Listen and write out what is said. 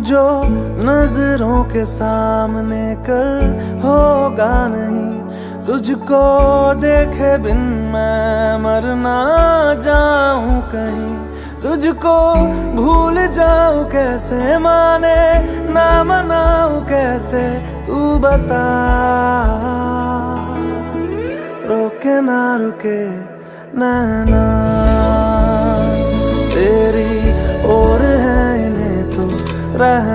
जो नजरों के सामने कल होगा नहीं, तुझको देखे बिन मैं मर ना जाऊं कहीं। तुझको भूल जाऊं कैसे, माने ना मनाऊं कैसे, तू बता। रोके ना रुके नैना तेरी और है इन्हें तो रह